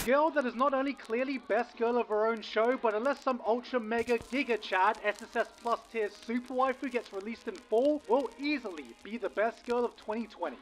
girl that is not only clearly best girl of her own show, but unless some ultra mega giga chad SSS plus tier super waifu gets released in fall, will easily be the best girl of 2020.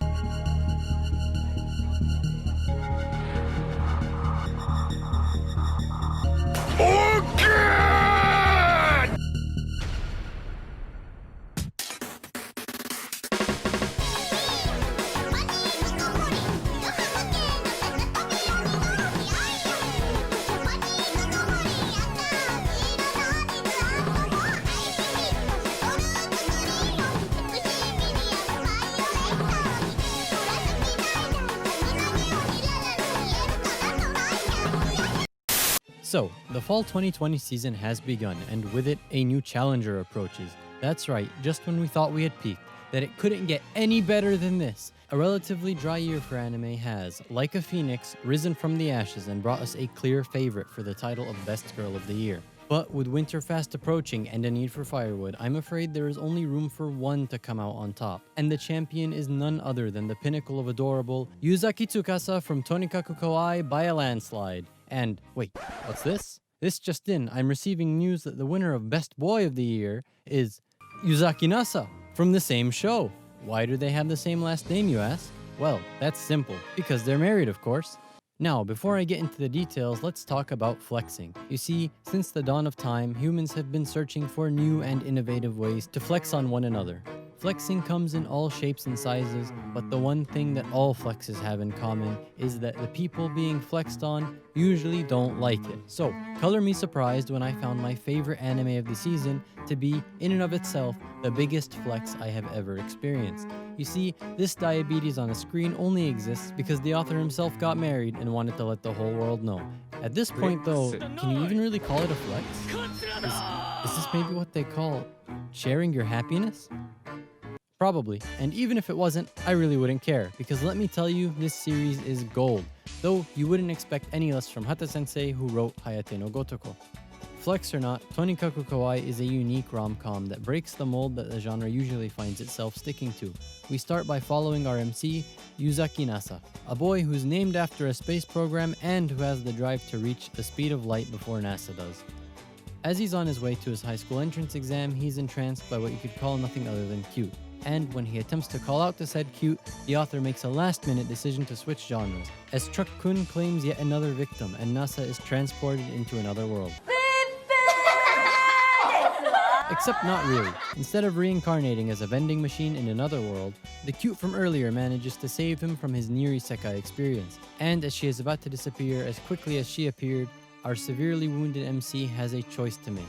So, the fall 2020 season has begun, and with it, a new challenger approaches. That's right, just when we thought we had peaked, that it couldn't get any better than this. A relatively dry year for anime has, like a phoenix, risen from the ashes and brought us a clear favorite for the title of Best Girl of the Year. But with winter fast approaching and a need for firewood, I'm afraid there is only room for one to come out on top. And the champion is none other than the pinnacle of adorable Yuzaki Tsukasa from Tonikaku Kawaii by a landslide. And wait, what's this? This just in, I'm receiving news that the winner of Best Boy of the Year is Yuzaki Nasa from the same show. Why do they have the same last name, you ask? Well, that's simple, because they're married, of course. Now, before I get into the details, let's talk about flexing. You see, since the dawn of time, humans have been searching for new and innovative ways to flex on one another. Flexing comes in all shapes and sizes, but the one thing that all flexes have in common is that the people being flexed on usually don't like it. So, color me surprised when I found my favorite anime of the season to be, in and of itself, the biggest flex I have ever experienced. You see, this diabetes on a screen only exists because the author himself got married and wanted to let the whole world know. At this point though, can you even really call it a flex? Is this maybe what they call sharing your happiness? Probably, and even if it wasn't, I really wouldn't care, because let me tell you, this series is gold, though you wouldn't expect any less from Hata-sensei, who wrote Hayate no Gotoko. Flex or not, Tonikaku Kawaii is a unique rom-com that breaks the mold that the genre usually finds itself sticking to. We start by following our MC, Yuzaki Nasa, a boy who's named after a space program and who has the drive to reach the speed of light before NASA does. As he's on his way to his high school entrance exam, he's entranced by what you could call nothing other than cute. And when he attempts to call out to said cute, the author makes a last-minute decision to switch genres, as Truck-kun claims yet another victim and Nasa is transported into another world. Except not really. Instead of reincarnating as a vending machine in another world, the cute from earlier manages to save him from his near isekai experience. And as she is about to disappear as quickly as she appeared, our severely wounded MC has a choice to make.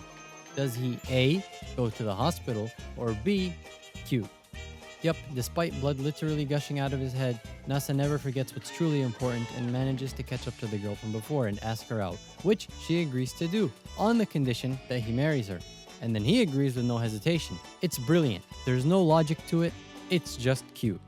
Does he A, go to the hospital, or B, cute? Yep, despite blood literally gushing out of his head, Nasa never forgets what's truly important and manages to catch up to the girl from before and ask her out, which she agrees to do, on the condition that he marries her. And then he agrees with no hesitation. It's brilliant. There's no logic to it. It's just cute.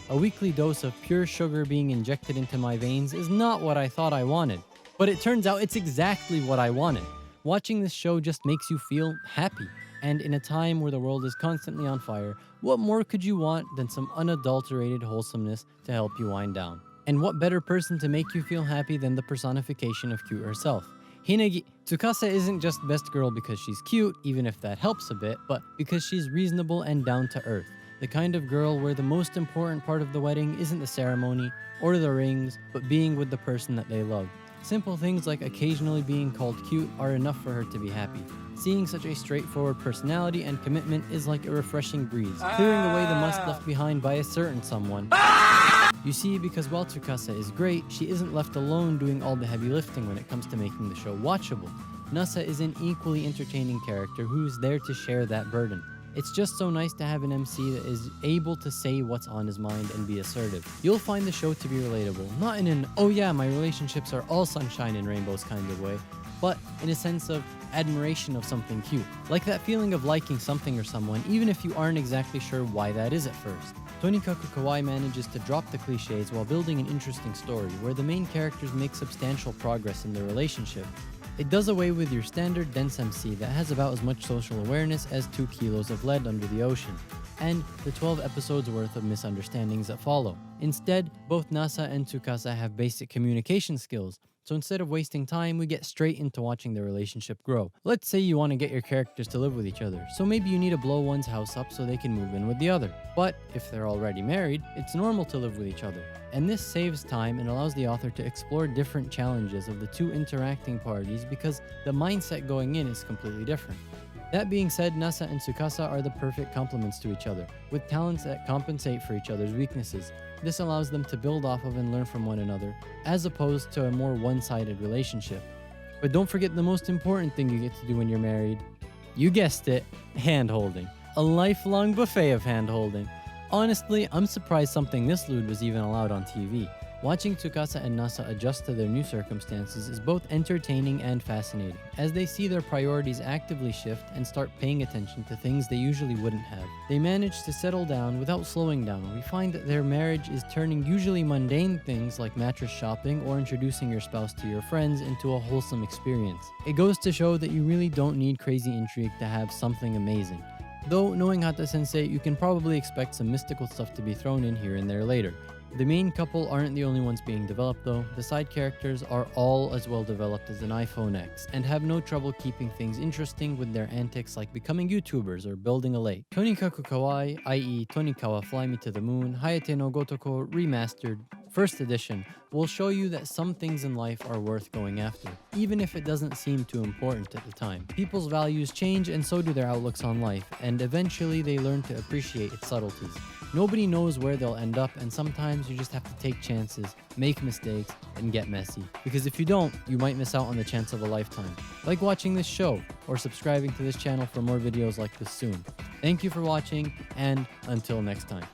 A weekly dose of pure sugar being injected into my veins is not what I thought I wanted. But it turns out it's exactly what I wanted. Watching this show just makes you feel happy. And in a time where the world is constantly on fire, what more could you want than some unadulterated wholesomeness to help you wind down? And what better person to make you feel happy than the personification of cute herself? Hinagi. Tsukasa isn't just best girl because she's cute, even if that helps a bit, but because she's reasonable and down to earth. The kind of girl where the most important part of the wedding isn't the ceremony or the rings, but being with the person that they love. Simple things like occasionally being called cute are enough for her to be happy. Seeing such a straightforward personality and commitment is like a refreshing breeze, clearing away the must left behind by a certain someone. You see, because while Tsukasa is great, she isn't left alone doing all the heavy lifting when it comes to making the show watchable. Nasa is an equally entertaining character who's there to share that burden. It's just so nice to have an MC that is able to say what's on his mind and be assertive. You'll find the show to be relatable, not in an, oh yeah, my relationships are all sunshine and rainbows kind of way, but in a sense of admiration of something cute. Like that feeling of liking something or someone, even if you aren't exactly sure why that is at first. Tonikaku Kawaii manages to drop the cliches while building an interesting story where the main characters make substantial progress in their relationship. It does away with your standard dense MC that has about as much social awareness as 2 kilos of lead under the ocean, and the 12 episodes worth of misunderstandings that follow. Instead, both Nasa and Tsukasa have basic communication skills, So instead of wasting time, we get straight into watching their relationship grow. Let's say you want to get your characters to live with each other, so maybe you need to blow one's house up so they can move in with the other. But if they're already married, it's normal to live with each other. And this saves time and allows the author to explore different challenges of the two interacting parties because the mindset going in is completely different. That being said, Nasa and Tsukasa are the perfect complements to each other, with talents that compensate for each other's weaknesses. This allows them to build off of and learn from one another, as opposed to a more one-sided relationship. But don't forget the most important thing you get to do when you're married. You guessed it, hand-holding. A lifelong buffet of hand-holding. Honestly, I'm surprised something this lewd was even allowed on TV. Watching Tsukasa and Nasa adjust to their new circumstances is both entertaining and fascinating, as they see their priorities actively shift and start paying attention to things they usually wouldn't have. They manage to settle down without slowing down. We find that their marriage is turning usually mundane things like mattress shopping or introducing your spouse to your friends into a wholesome experience. It goes to show that you really don't need crazy intrigue to have something amazing. Though, knowing Hata Sensei, you can probably expect some mystical stuff to be thrown in here and there later. The main couple aren't the only ones being developed though. The side characters are all as well developed as an iPhone X and have no trouble keeping things interesting with their antics like becoming YouTubers or building a lake. Tonikaku Kawaii, i.e. Tonikawa Fly Me to the Moon, Hayate no Gotoko Remastered, First Edition, will show you that some things in life are worth going after, even if it doesn't seem too important at the time. People's values change and so do their outlooks on life, and eventually they learn to appreciate its subtleties. Nobody knows where they'll end up, and sometimes you just have to take chances, make mistakes, and get messy. Because if you don't, you might miss out on the chance of a lifetime. Like watching this show, or subscribing to this channel for more videos like this soon. Thank you for watching, and until next time.